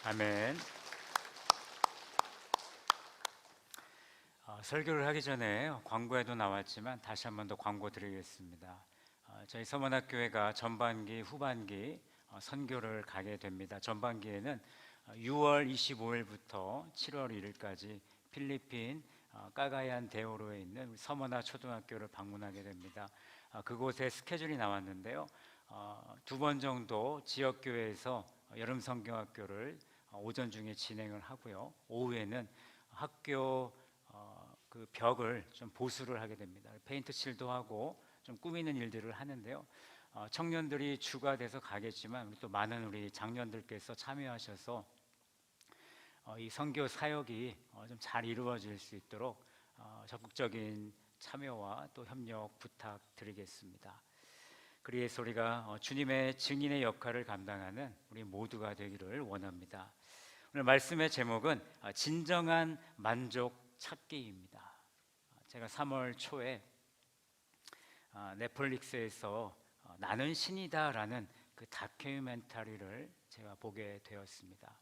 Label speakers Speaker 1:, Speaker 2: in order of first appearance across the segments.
Speaker 1: 아멘. 설교를 하기 전에 광고에도 나왔지만 다시 한 번 더 광고 드리겠습니다. 저희 서문학교회가 전반기, 후반기 선교를 가게 됩니다. 전반기에는 6월 25일부터 7월 1일까지 필리핀 까가얀 데오로에 있는 우리 서머나 초등학교를 방문하게 됩니다. 그곳에 스케줄이 나왔는데요. 두 번 정도 지역교회에서 여름 성경학교를 오전 중에 진행을 하고요. 오후에는 학교 그 벽을 좀 보수를 하게 됩니다. 페인트 칠도 하고 좀 꾸미는 일들을 하는데요. 청년들이 주가 돼서 가겠지만 또 많은 우리 장년들께서 참여하셔서 이 선교 사역이 좀 잘 이루어질 수 있도록 적극적인 참여와 또 협력 부탁드리겠습니다. 그리해서 우리가 주님의 증인의 역할을 감당하는 우리 모두가 되기를 원합니다. 오늘 말씀의 제목은 진정한 만족 찾기입니다. 제가 3월 초에 넷플릭스에서 나는 신이다 라는 그 다큐멘터리를 제가 보게 되었습니다.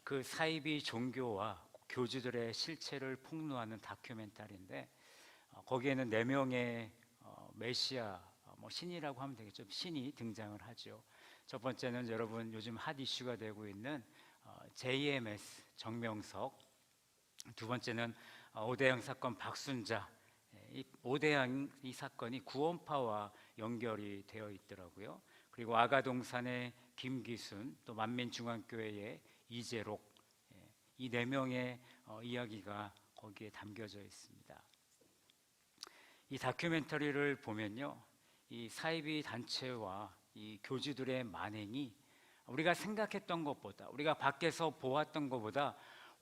Speaker 1: 그 사이비 종교와 교주들의 실체를 폭로하는 다큐멘터리인데 거기에는 4명의 메시아, 신이라고 하면 되겠죠. 신이 등장을 하죠. 첫 번째는 여러분 요즘 핫 이슈가 되고 있는 JMS 정명석, 두 번째는 오대양 사건 박순자. 이 오대양 이 사건이 구원파와 연결이 되어 있더라고요. 그리고 아가동산의 김기순, 또 만민중앙교회의 이재록, 이 4명의 이야기가 거기에 담겨져 있습니다. 이 다큐멘터리를 보면요, 이 사이비 단체와 이 교주들의 만행이 우리가 생각했던 것보다, 우리가 밖에서 보았던 것보다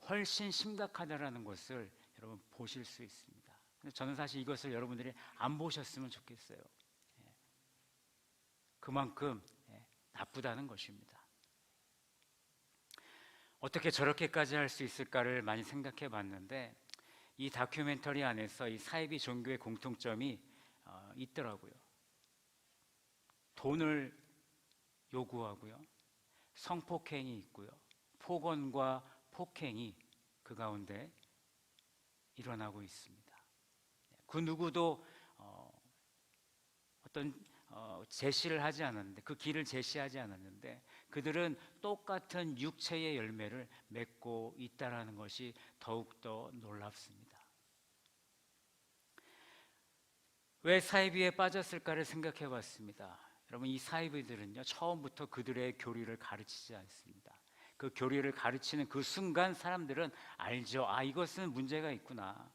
Speaker 1: 훨씬 심각하다라는 것을 여러분 보실 수 있습니다. 저는 사실 이것을 여러분들이 안 보셨으면 좋겠어요. 그만큼 나쁘다는 것입니다. 어떻게 저렇게까지 할 수 있을까를 많이 생각해 봤는데 이 다큐멘터리 안에서 이 사이비 종교의 공통점이 있더라고요. 돈을 요구하고요, 성폭행이 있고요, 폭언과 폭행이 그 가운데 일어나고 있습니다. 그 누구도 어떤 제시를 하지 않았는데, 그 길을 제시하지 않았는데 그들은 똑같은 육체의 열매를 맺고 있다는 것이 더욱더 놀랍습니다. 왜 사이비에 빠졌을까를 생각해 봤습니다. 여러분, 이 사이비들은요, 처음부터 그들의 교리를 가르치지 않습니다. 그 교리를 가르치는 그 순간 사람들은 알죠. 이것은 문제가 있구나.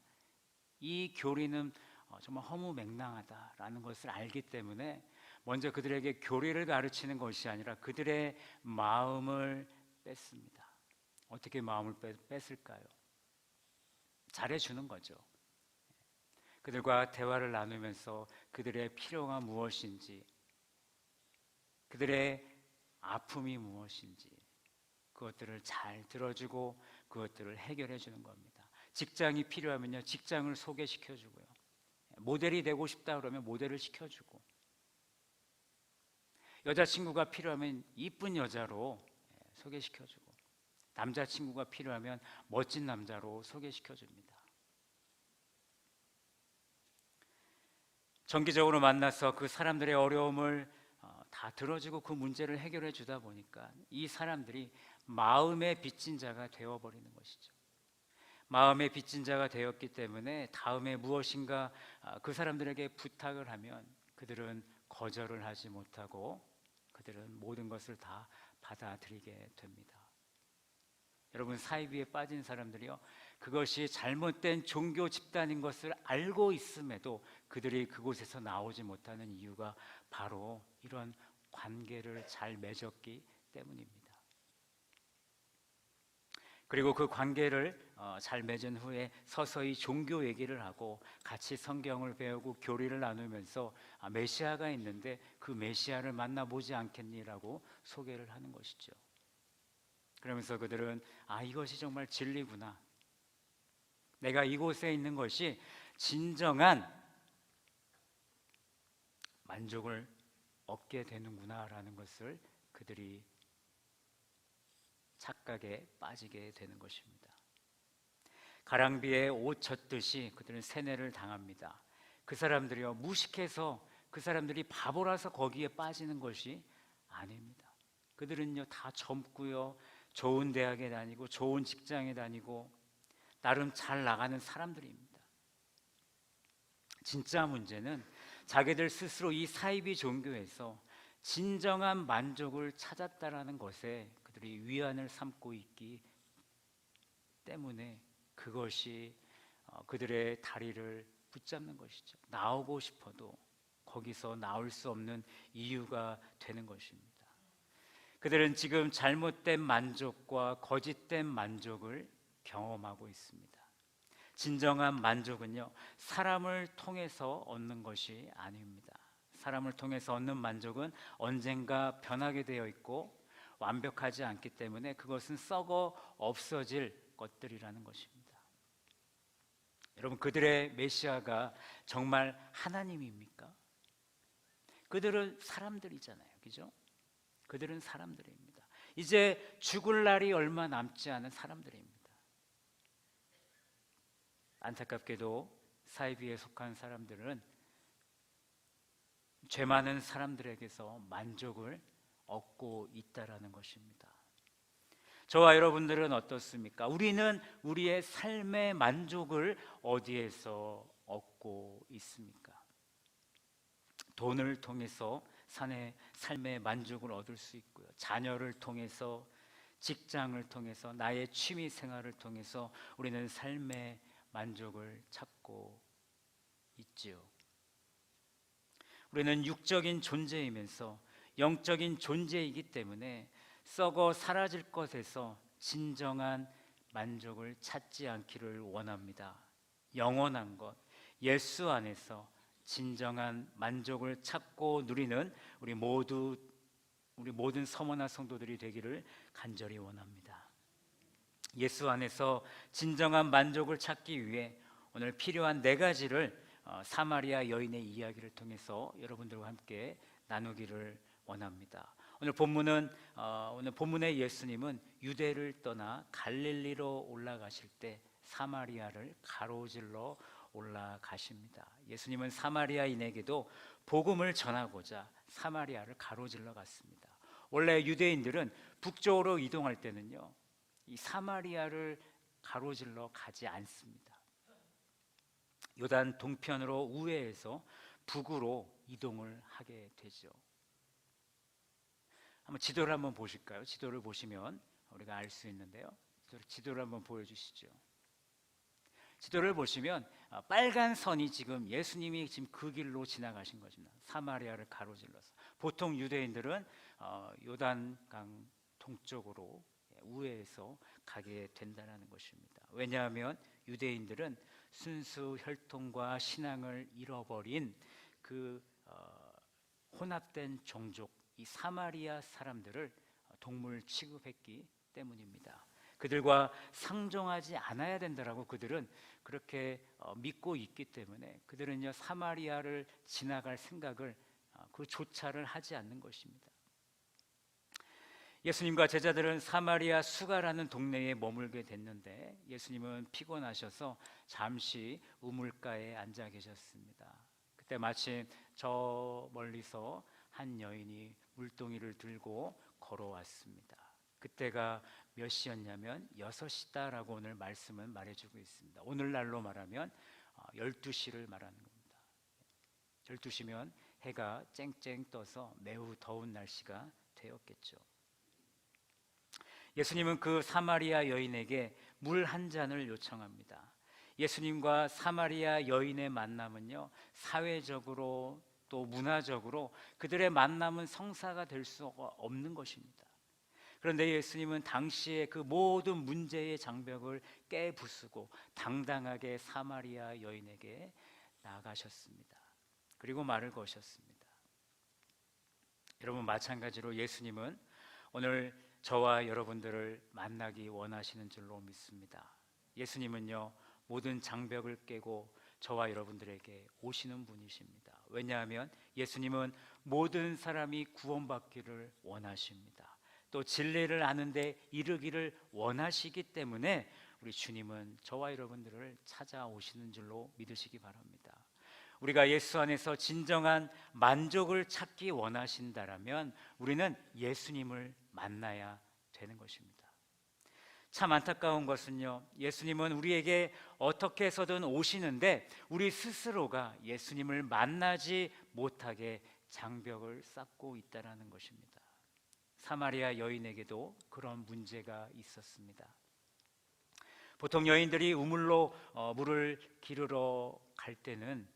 Speaker 1: 이 교리는 정말 허무맹랑하다라는 것을 알기 때문에 먼저 그들에게 교리를 가르치는 것이 아니라 그들의 마음을 뺐습니다. 어떻게 마음을 뺐을까요? 잘해주는 거죠. 그들과 대화를 나누면서 그들의 필요가 무엇인지, 그들의 아픔이 무엇인지 그것들을 잘 들어주고 그것들을 해결해 주는 겁니다. 직장이 필요하면요, 직장을 소개시켜 주고요. 모델이 되고 싶다 그러면 모델을 시켜주고, 여자친구가 필요하면 이쁜 여자로 소개시켜주고, 남자친구가 필요하면 멋진 남자로 소개시켜줍니다. 정기적으로 만나서 그 사람들의 어려움을 다 들어주고 그 문제를 해결해 주다 보니까 이 사람들이 마음의 빚진 자가 되어버리는 것이죠. 마음의 빚진 자가 되었기 때문에 다음에 무엇인가 그 사람들에게 부탁을 하면 그들은 거절을 하지 못하고 그들은 모든 것을 다 받아들이게 됩니다. 여러분, 사이비에 빠진 사람들이요, 그것이 잘못된 종교 집단인 것을 알고 있음에도 그들이 그곳에서 나오지 못하는 이유가 바로 이런 관계를 잘 맺었기 때문입니다. 그리고 그 관계를 잘 맺은 후에 서서히 종교 얘기를 하고 같이 성경을 배우고 교리를 나누면서 메시아가 있는데 그 메시아를 만나보지 않겠니라고 소개를 하는 것이죠. 그러면서 그들은 이것이 정말 진리구나, 내가 이곳에 있는 것이 진정한 만족을 얻게 되는구나 라는 것을 그들이 착각에 빠지게 되는 것입니다. 가랑비에 옷 젖듯이 그들은 세뇌를 당합니다. 그 사람들이요, 무식해서 그 사람들이 바보라서 거기에 빠지는 것이 아닙니다. 그들은요 다 젊고요, 좋은 대학에 다니고 좋은 직장에 다니고 나름 잘 나가는 사람들입니다. 진짜 문제는 자기들 스스로 이 사이비 종교에서 진정한 만족을 찾았다라는 것에 그들이 위안을 삼고 있기 때문에 그것이 그들의 다리를 붙잡는 것이죠. 나오고 싶어도 거기서 나올 수 없는 이유가 되는 것입니다. 그들은 지금 잘못된 만족과 거짓된 만족을 경험하고 있습니다. 진정한 만족은요, 사람을 통해서 얻는 것이 아닙니다. 사람을 통해서 얻는 만족은 언젠가 변하게 되어 있고 완벽하지 않기 때문에 그것은 썩어 없어질 것들이라는 것입니다. 여러분, 그들의 메시아가 정말 하나님입니까? 그들은 사람들이잖아요, 그죠? 그들은 사람들입니다. 이제 죽을 날이 얼마 남지 않은 사람들입니다. 안타깝게도 사이비에 속한 사람들은 죄 많은 사람들에게서 만족을 얻고 있다라는 것입니다. 저와 여러분들은 어떻습니까? 우리는 우리의 삶의 만족을 어디에서 얻고 있습니까? 돈을 통해서 삶의 만족을 얻을 수 있고요. 자녀를 통해서, 직장을 통해서, 나의 취미 생활을 통해서 우리는 삶의 만족을 찾고 있지요. 우리는 육적인 존재이면서 영적인 존재이기 때문에 썩어 사라질 것에서 진정한 만족을 찾지 않기를 원합니다. 영원한 것, 예수 안에서 진정한 만족을 찾고 누리는 우리 모든 서머나 성도들이 되기를 간절히 원합니다. 예수 안에서 진정한 만족을 찾기 위해 오늘 필요한 4가지를 사마리아 여인의 이야기를 통해서 여러분들과 함께 나누기를 원합니다. 오늘 본문의 예수님은 유대를 떠나 갈릴리로 올라가실 때 사마리아를 가로질러 올라가십니다. 예수님은 사마리아인에게도 복음을 전하고자 사마리아를 가로질러 갔습니다. 원래 유대인들은 북쪽으로 이동할 때는요, 이 사마리아를 가로질러 가지 않습니다. 요단 동편으로 우회해서 북으로 이동을 하게 되죠. 한번 지도를 한번 보실까요? 지도를 보시면 우리가 알 수 있는데요. 지도를 한번 보여주시죠. 지도를 보시면 빨간 선이 지금 예수님이 지금 그 길로 지나가신 것입니다. 사마리아를 가로질러서. 보통 유대인들은 요단강 동쪽으로 우회해서 가게 된다는 것입니다. 왜냐하면 유대인들은 순수 혈통과 신앙을 잃어버린 그 혼합된 종족, 이 사마리아 사람들을 동물 취급했기 때문입니다. 그들과 상종하지 않아야 된다라고 그들은 그렇게 믿고 있기 때문에 그들은요, 사마리아를 지나갈 생각을 그조차를 하지 않는 것입니다. 예수님과 제자들은 사마리아 수가라는 동네에 머물게 됐는데 예수님은 피곤하셔서 잠시 우물가에 앉아 계셨습니다. 그때 마침 저 멀리서 한 여인이 물동이를 들고 걸어왔습니다. 그때가 몇 시였냐면 6시다라고 오늘 말씀은 말해주고 있습니다. 오늘날로 말하면 12시를 말하는 겁니다. 12시면 해가 쨍쨍 떠서 매우 더운 날씨가 되었겠죠. 예수님은 그 사마리아 여인에게 물 한 잔을 요청합니다. 예수님과 사마리아 여인의 만남은요, 사회적으로 또 문화적으로 그들의 만남은 성사가 될 수 없는 것입니다. 그런데 예수님은 당시에 그 모든 문제의 장벽을 깨부수고 당당하게 사마리아 여인에게 나아가셨습니다. 그리고 말을 거셨습니다. 여러분, 마찬가지로 예수님은 오늘 저와 여러분들을 만나기 원하시는 줄로 믿습니다. 예수님은요, 모든 장벽을 깨고 저와 여러분들에게 오시는 분이십니다. 왜냐하면 예수님은 모든 사람이 구원받기를 원하십니다. 또 진리를 아는데 이르기를 원하시기 때문에 우리 주님은 저와 여러분들을 찾아오시는 줄로 믿으시기 바랍니다. 우리가 예수 안에서 진정한 만족을 찾기 원하신다라면 우리는 예수님을 만나야 되는 것입니다. 참 안타까운 것은요, 예수님은 우리에게 어떻게 해서든 오시는데 우리 스스로가 예수님을 만나지 못하게 장벽을 쌓고 있다는 것입니다. 사마리아 여인에게도 그런 문제가 있었습니다. 보통 여인들이 우물로 물을 기르러 갈 때는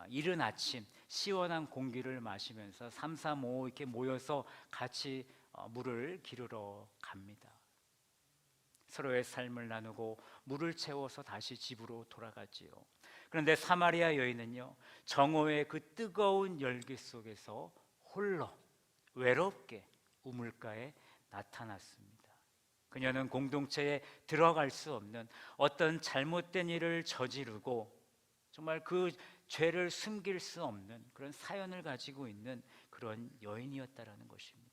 Speaker 1: 이른 아침 시원한 공기를 마시면서 3, 3, 5 이렇게 모여서 같이 물을 기르러 갑니다. 서로의 삶을 나누고 물을 채워서 다시 집으로 돌아가지요. 그런데 사마리아 여인은요, 정오의 그 뜨거운 열기 속에서 홀로 외롭게 우물가에 나타났습니다. 그녀는 공동체에 들어갈 수 없는 어떤 잘못된 일을 저지르고 정말 그 죄를 숨길 수 없는 그런 사연을 가지고 있는 그런 여인이었다라는 것입니다.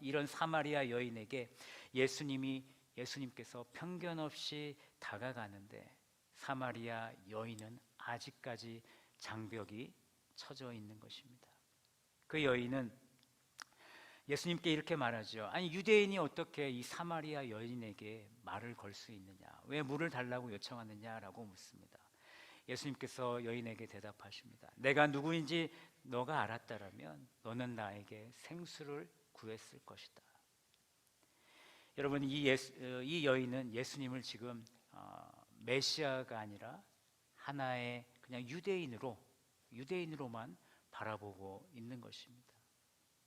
Speaker 1: 이런 사마리아 여인에게 예수님께서 편견 없이 다가가는데 사마리아 여인은 아직까지 장벽이 쳐져 있는 것입니다. 그 여인은 예수님께 이렇게 말하죠. 아니, 유대인이 어떻게 이 사마리아 여인에게 말을 걸 수 있느냐, 왜 물을 달라고 요청하느냐라고 묻습니다. 예수님께서 여인에게 대답하십니다. 내가 누구인지 너가 알았다라면 너는 나에게 생수를 구했을 것이다. 여러분, 이 여인은 예수님을 지금 메시아가 아니라 하나의 그냥 유대인으로만 바라보고 있는 것입니다.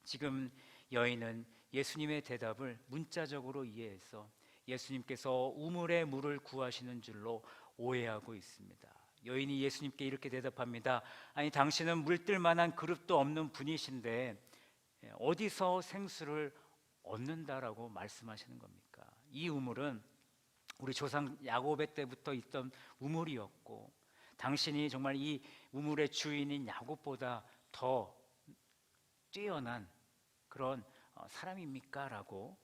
Speaker 1: 지금 여인은 예수님의 대답을 문자적으로 이해해서 예수님께서 우물에 물을 구하시는 줄로 오해하고 있습니다. 여인이 예수님께 이렇게 대답합니다. 아니, 당신은 물뜰 만한 그릇도 없는 분이신데 어디서 생수를 얻는다라고 말씀하시는 겁니까? 이 우물은 우리 조상 야곱의 때부터 있던 우물이었고 당신이 정말 이 우물의 주인인 야곱보다 더 뛰어난 그런 사람입니까? 라고,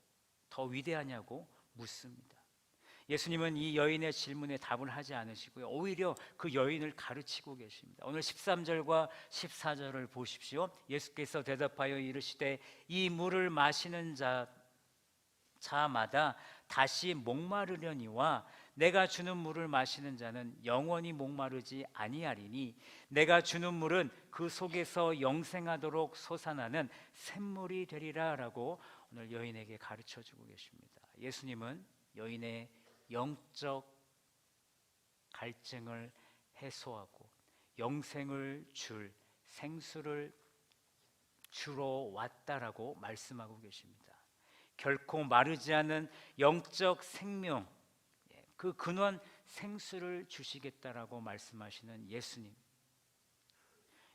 Speaker 1: 더 위대하냐고 묻습니다. 예수님은 이 여인의 질문에 답을 하지 않으시고요, 오히려 그 여인을 가르치고 계십니다. 오늘 13절과 14절을 보십시오. 예수께서 대답하여 이르시되 이 물을 마시는 자마다 다시 목마르려니와 내가 주는 물을 마시는 자는 영원히 목마르지 아니하리니 내가 주는 물은 그 속에서 영생하도록 솟아나는 샘물이 되리라 라고 오늘 여인에게 가르쳐주고 계십니다. 예수님은 여인의 영적 갈증을 해소하고 영생을 줄 생수를 주러 왔다라고 말씀하고 계십니다. 결코 마르지 않은 영적 생명, 그 근원 생수를 주시겠다라고 말씀하시는 예수님.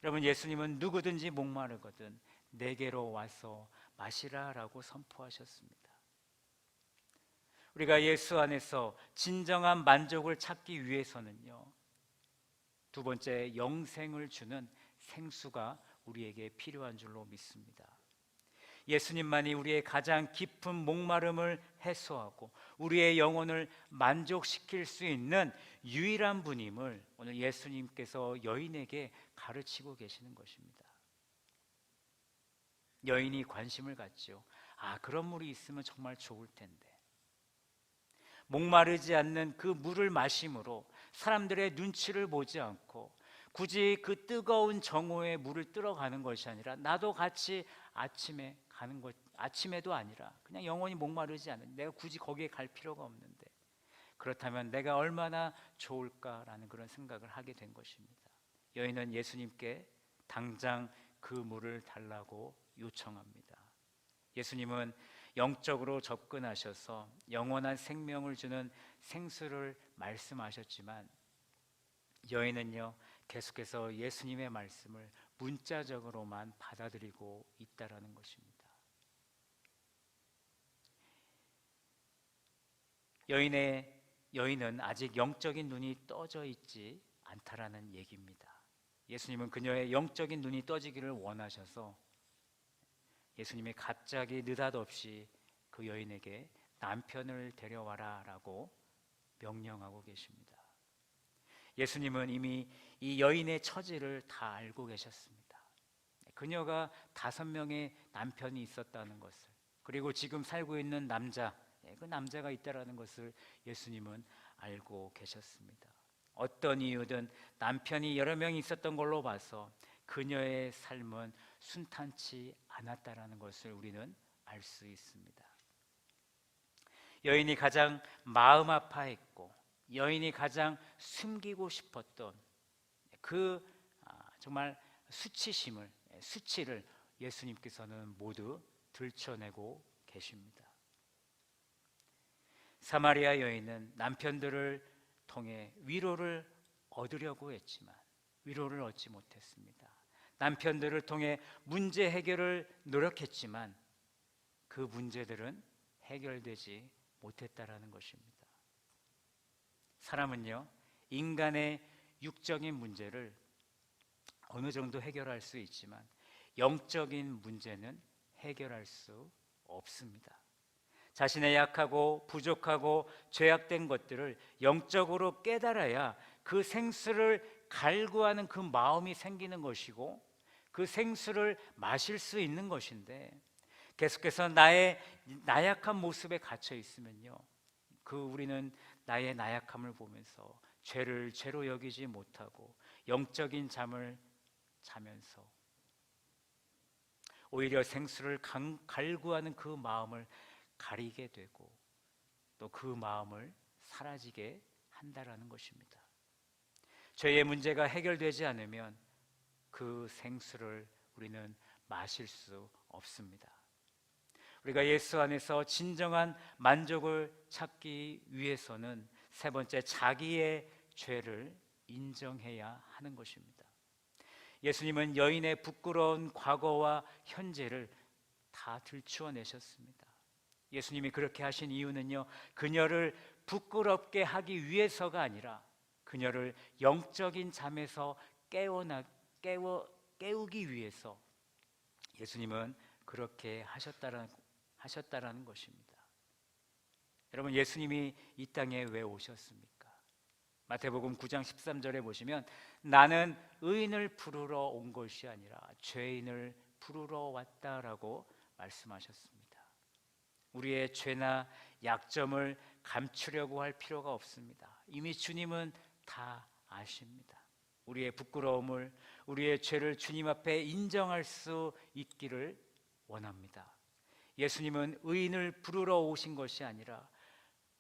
Speaker 1: 여러분, 예수님은 누구든지 목마르거든 내게로 와서 마시라라고 선포하셨습니다. 우리가 예수 안에서 진정한 만족을 찾기 위해서는요, 두 번째, 영생을 주는 생수가 우리에게 필요한 줄로 믿습니다. 예수님만이 우리의 가장 깊은 목마름을 해소하고 우리의 영혼을 만족시킬 수 있는 유일한 분임을 오늘 예수님께서 여인에게 가르치고 계시는 것입니다. 여인이 관심을 갖죠. 그런 물이 있으면 정말 좋을 텐데. 목마르지 않는 그 물을 마심으로 사람들의 눈치를 보지 않고 굳이 그 뜨거운 정오에 물을 뜨러 가는 것이 아니라 나도 같이 아침에도 아니라 그냥 영원히 목마르지 않은, 내가 굳이 거기에 갈 필요가 없는데 그렇다면 내가 얼마나 좋을까라는 그런 생각을 하게 된 것입니다. 여인은 예수님께 당장 그 물을 달라고 요청합니다. 예수님은 영적으로 접근하셔서 영원한 생명을 주는 생수를 말씀하셨지만 여인은요, 계속해서 예수님의 말씀을 문자적으로만 받아들이고 있다라는 것입니다. 여인은 아직 영적인 눈이 떠져 있지 않다라는 얘기입니다. 예수님은 그녀의 영적인 눈이 떠지기를 원하셔서 예수님이 갑자기 느닷없이 그 여인에게 남편을 데려와라 라고 명령하고 계십니다. 예수님은 이미 이 여인의 처지를 다 알고 계셨습니다. 그녀가 5명의 남편이 있었다는 것을, 그리고 지금 살고 있는 남자, 그 남자가 있다라는 것을 예수님은 알고 계셨습니다. 어떤 이유든 남편이 여러 명 있었던 걸로 봐서 그녀의 삶은 순탄치 않았다라는 것을 우리는 알 수 있습니다. 여인이 가장 마음 아파했고 여인이 가장 숨기고 싶었던 그 정말 수치를 예수님께서는 모두 들춰내고 계십니다. 사마리아 여인은 남편들을 통해 위로를 얻으려고 했지만 위로를 얻지 못했습니다. 남편들을 통해 문제 해결을 노력했지만 그 문제들은 해결되지 못했다라는 것입니다. 사람은요, 인간의 육적인 문제를 어느 정도 해결할 수 있지만 영적인 문제는 해결할 수 없습니다. 자신의 약하고 부족하고 죄악된 것들을 영적으로 깨달아야 그 생수를 갈구하는 그 마음이 생기는 것이고 그 생수를 마실 수 있는 것인데, 계속해서 나의 나약한 모습에 갇혀 있으면요, 우리는 나의 나약함을 보면서 죄를 죄로 여기지 못하고 영적인 잠을 자면서 오히려 생수를 갈구하는 그 마음을 가리게 되고 또 그 마음을 사라지게 한다라는 것입니다. 죄의 문제가 해결되지 않으면 그 생수를 우리는 마실 수 없습니다. 우리가 예수 안에서 진정한 만족을 찾기 위해서는 세 번째, 자기의 죄를 인정해야 하는 것입니다. 예수님은 여인의 부끄러운 과거와 현재를 다 들추어내셨습니다. 예수님이 그렇게 하신 이유는요, 그녀를 부끄럽게 하기 위해서가 아니라 그녀를 영적인 잠에서 깨우기 위해서 예수님은 그렇게 하셨다라는 것입니다. 여러분, 예수님이 이 땅에 왜 오셨습니까? 마태복음 9장 13절에 보시면 나는 의인을 부르러 온 것이 아니라 죄인을 부르러 왔다라고 말씀하셨습니다. 우리의 죄나 약점을 감추려고 할 필요가 없습니다. 이미 주님은 다 아십니다. 우리의 부끄러움을, 우리의 죄를 주님 앞에 인정할 수 있기를 원합니다. 예수님은 의인을 부르러 오신 것이 아니라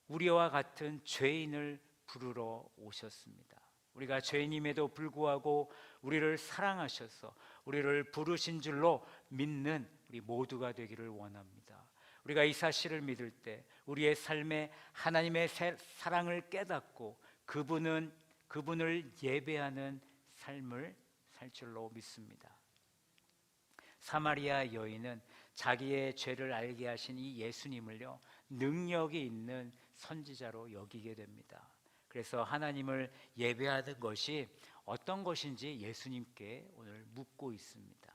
Speaker 1: 우리와 같은 죄인을 부르러 오셨습니다. 우리가 죄인임에도 불구하고 우리를 사랑하셔서 우리를 부르신 줄로 믿는 우리 모두가 되기를 원합니다. 우리가 이 사실을 믿을 때 우리의 삶에 하나님의 사랑을 깨닫고 그분을 예배하는 삶을 살 줄로 믿습니다. 사마리아 여인은 자기의 죄를 알게 하신 이 예수님을요, 능력이 있는 선지자로 여기게 됩니다. 그래서 하나님을 예배하는 것이 어떤 것인지 예수님께 오늘 묻고 있습니다.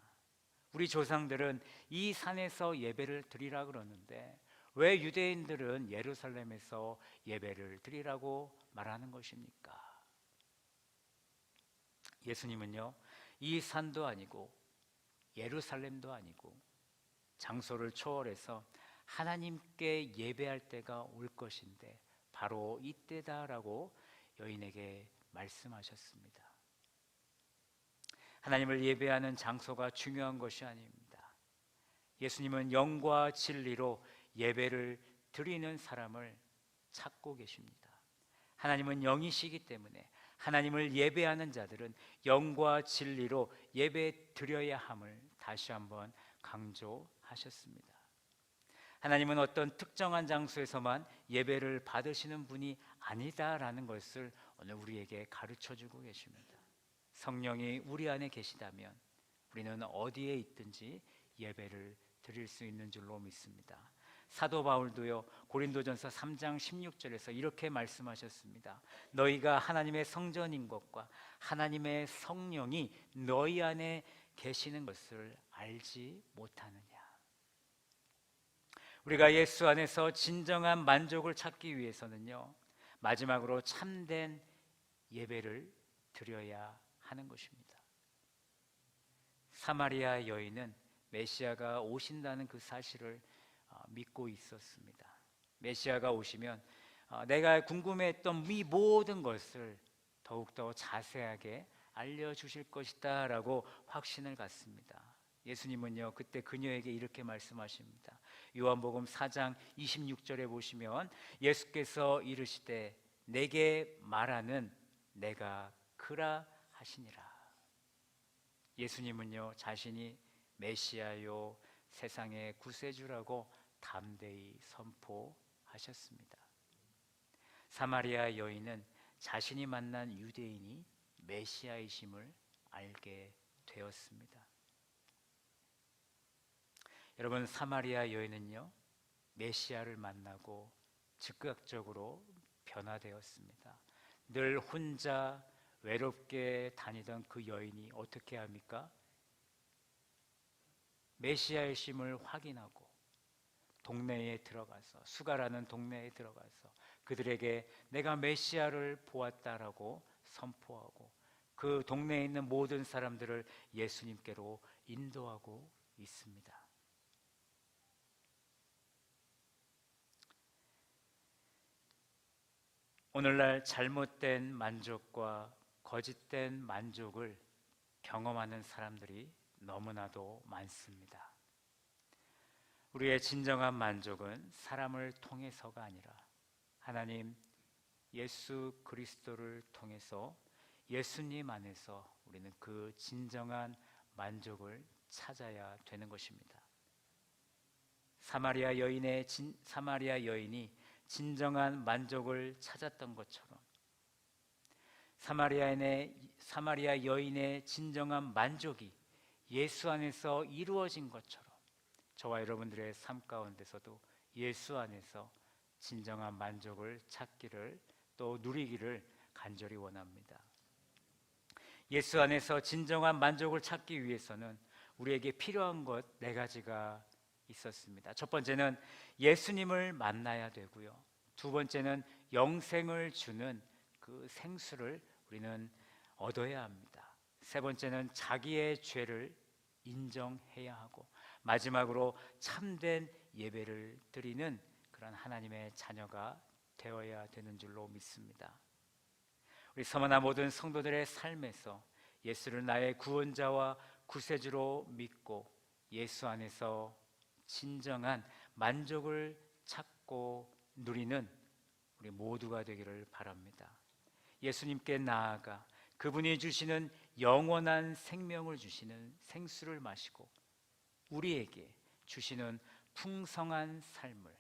Speaker 1: 우리 조상들은 이 산에서 예배를 드리라 그러는데 왜 유대인들은 예루살렘에서 예배를 드리라고 말하는 것입니까? 예수님은요, 이 산도 아니고 예루살렘도 아니고 장소를 초월해서 하나님께 예배할 때가 올 것인데 바로 이때다라고 여인에게 말씀하셨습니다. 하나님을 예배하는 장소가 중요한 것이 아닙니다. 예수님은 영과 진리로 예배를 드리는 사람을 찾고 계십니다. 하나님은 영이시기 때문에 하나님을 예배하는 자들은 영과 진리로 예배 드려야 함을 다시 한번 강조하셨습니다. 하나님은 어떤 특정한 장소에서만 예배를 받으시는 분이 아니다라는 것을 오늘 우리에게 가르쳐주고 계십니다. 성령이 우리 안에 계시다면 우리는 어디에 있든지 예배를 드릴 수 있는 줄로 믿습니다. 사도 바울도요, 고린도전서 3장 16절에서 이렇게 말씀하셨습니다. 너희가 하나님의 성전인 것과 하나님의 성령이 너희 안에 계시는 것을 알지 못하느냐. 우리가 예수 안에서 진정한 만족을 찾기 위해서는요, 마지막으로 참된 예배를 드려야 하는 것입니다. 사마리아 여인은 메시아가 오신다는 그 사실을 믿고 있었습니다. 메시아가 오시면 내가 궁금해했던 이 모든 것을 더욱더 자세하게 알려주실 것이다 라고 확신을 갖습니다. 예수님은요, 그때 그녀에게 이렇게 말씀하십니다. 요한복음 4장 26절에 보시면 예수께서 이르시되 내게 말하는 내가 그라 하시니라. 예수님은요, 자신이 메시아요 세상의 구세주라고 담대히 선포하셨습니다. 사마리아 여인은 자신이 만난 유대인이 메시아이심을 알게 되었습니다. 여러분, 사마리아 여인은요, 메시아를 만나고 즉각적으로 변화되었습니다. 늘 혼자 외롭게 다니던 그 여인이 어떻게 합니까? 메시아의 심을 확인하고 동네에 들어가서, 수가라는 동네에 들어가서 그들에게 내가 메시아를 보았다라고 선포하고 그 동네에 있는 모든 사람들을 예수님께로 인도하고 있습니다. 오늘날 잘못된 만족과 거짓된 만족을 경험하는 사람들이 너무나도 많습니다. 우리의 진정한 만족은 사람을 통해서가 아니라 하나님 예수 그리스도를 통해서 예수님 안에서 우리는 그 진정한 만족을 찾아야 되는 것입니다. 사마리아 여인이 진정한 만족을 찾았던 것처럼 사마리아 여인의 진정한 만족이 예수 안에서 이루어진 것처럼 저와 여러분들의 삶 가운데서도 예수 안에서 진정한 만족을 찾기를 또 누리기를 간절히 원합니다. 예수 안에서 진정한 만족을 찾기 위해서는 우리에게 필요한 것 4가지가 있었습니다. 첫 번째는 예수님을 만나야 되고요. 두 번째는 영생을 주는 그 생수를 우리는 얻어야 합니다. 세 번째는 자기의 죄를 인정해야 하고 마지막으로 참된 예배를 드리는 그런 하나님의 자녀가 되어야 되는 줄로 믿습니다. 우리 서머나 모든 성도들의 삶에서 예수를 나의 구원자와 구세주로 믿고 예수 안에서 진정한 만족을 찾고 누리는 우리 모두가 되기를 바랍니다. 예수님께 나아가 그분이 주시는 영원한 생명을 주시는 생수를 마시고 우리에게 주시는 풍성한 삶을,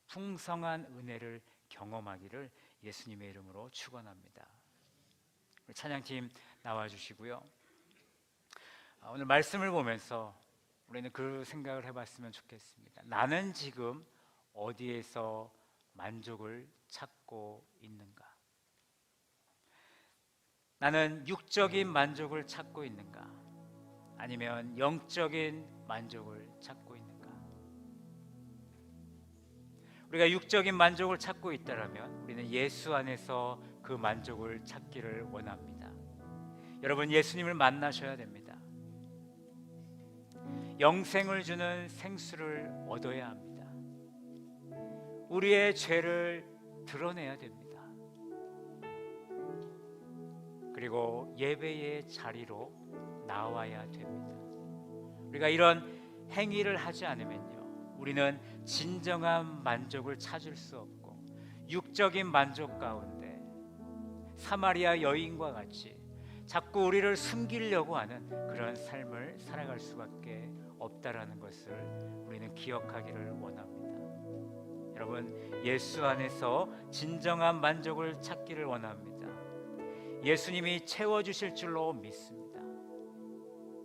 Speaker 1: 풍성한 은혜를 경험하기를 예수님의 이름으로 축원합니다. 우리 찬양팀 나와주시고요. 오늘 말씀을 보면서 우리는 그 생각을 해봤으면 좋겠습니다. 나는 지금 어디에서 만족을 찾고 있는가? 나는 육적인 만족을 찾고 있는가? 아니면 영적인 만족을 찾고 있는가? 우리가 육적인 만족을 찾고 있다면 우리는 예수 안에서 그 만족을 찾기를 원합니다. 여러분, 예수님을 만나셔야 됩니다. 영생을 주는 생수를 얻어야 합니다. 우리의 죄를 드러내야 됩니다. 그리고 예배의 자리로 나와야 됩니다. 우리가 이런 행위를 하지 않으면요, 우리는 진정한 만족을 찾을 수 없고 육적인 만족 가운데 사마리아 여인과 같이 자꾸 우리를 숨기려고 하는 그런 삶을 살아갈 수밖에 없다라는 것을 우리는 기억하기를 원합니다. 여러분, 예수 안에서 진정한 만족을 찾기를 원합니다. 예수님이 채워주실 줄로 믿습니다.